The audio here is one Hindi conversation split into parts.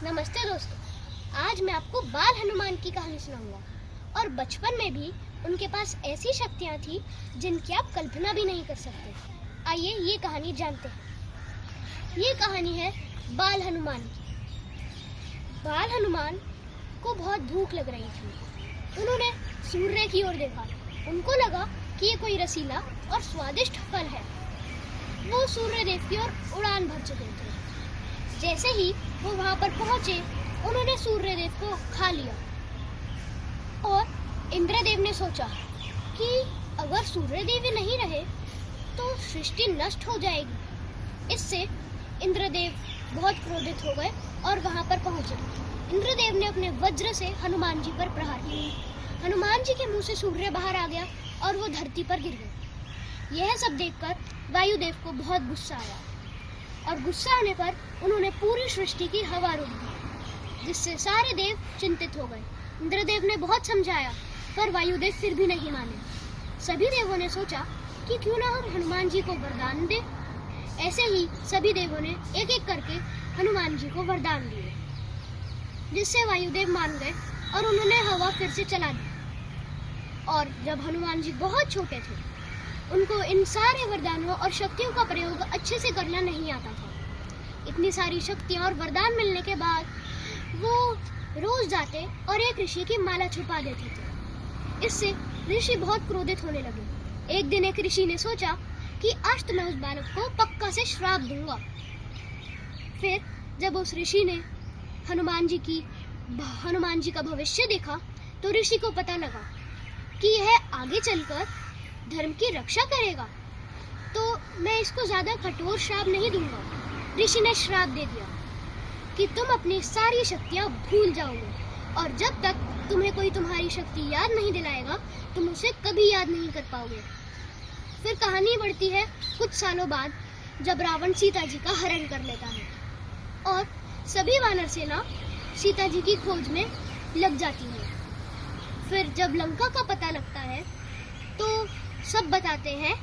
नमस्ते दोस्तों, आज मैं आपको बाल हनुमान की कहानी सुनाऊंगा। और बचपन में भी उनके पास ऐसी शक्तियां थी जिनकी आप कल्पना भी नहीं कर सकते। आइए ये कहानी जानते हैं। ये कहानी है बाल हनुमान की। बाल हनुमान को बहुत भूख लग रही थी। उन्होंने सूर्य की ओर देखा। उनको लगा कि ये कोई रसीला और स्वादिष्ट फल है। वो सूर्य देव की ओर उड़ान भर चुके थे। जैसे ही वो वहां पर पहुंचे, उन्होंने सूर्य देव को खा लिया। और इंद्रदेव ने सोचा कि अगर सूर्य देव नहीं रहे तो सृष्टि नष्ट हो जाएगी। इससे इंद्रदेव बहुत क्रोधित हो गए और वहां पर पहुंचे। इंद्रदेव ने अपने वज्र से हनुमान जी पर प्रहार किया। हनुमान जी के मुंह से सूर्य बाहर आ गया और वो धरती पर गिर गए। यह सब देखकर वायुदेव को बहुत गुस्सा आया और गुस्सा आने पर उन्होंने पूरी सृष्टि की हवा रोक दी, जिससे सारे देव चिंतित हो गए। इंद्रदेव ने बहुत समझाया पर वायुदेव फिर भी नहीं माने। सभी देवों ने सोचा कि क्यों ना हम हनुमान जी को वरदान दें। ऐसे ही सभी देवों ने एक एक करके हनुमान जी को वरदान दिए, जिससे वायुदेव मान गए और उन्होंने हवा फिर से चला दी। और जब हनुमान जी बहुत छोटे थे, उनको इन सारे वरदानों और शक्तियों का प्रयोग अच्छे से करना नहीं आता था। इतनी सारी शक्तियां और वरदान मिलने के बाद वो रोज जाते और एक ऋषि की माला छुपा देते थे। इससे ऋषि बहुत क्रोधित होने लगे। एक दिन एक ऋषि ने सोचा कि आज तो मैं उस बालक को पक्का से श्राप दूंगा। फिर जब उस ऋषि ने हनुमान जी का भविष्य देखा, तो ऋषि को पता लगा कि यह आगे चलकर धर्म की रक्षा करेगा, तो मैं इसको ज्यादा कठोर श्राप नहीं दूंगा। ऋषि ने श्राप दे दिया कि तुम अपनी सारी शक्तियां भूल जाओगे और जब तक तुम्हें कोई तुम्हारी शक्ति याद नहीं दिलाएगा, तुम उसे कभी याद नहीं कर पाओगे। फिर कहानी बढ़ती है कुछ सालों बाद, जब रावण सीता जी का हरण कर लेता है और सभी वानर सेना सीता जी की खोज में लग जाती है। फिर जब लंका का पता लगता है तो सब बताते हैं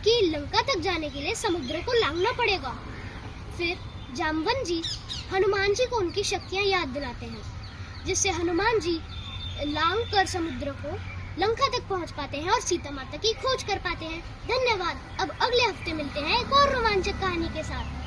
कि लंका तक जाने के लिए समुद्र को लांघना पड़ेगा। फिर जामवन जी हनुमान जी को उनकी शक्तियां याद दिलाते हैं, जिससे हनुमान जी लांघ कर समुद्र को लंका तक पहुंच पाते हैं और सीता माता की खोज कर पाते हैं। धन्यवाद। अब अगले हफ्ते मिलते हैं एक और रोमांचक कहानी के साथ।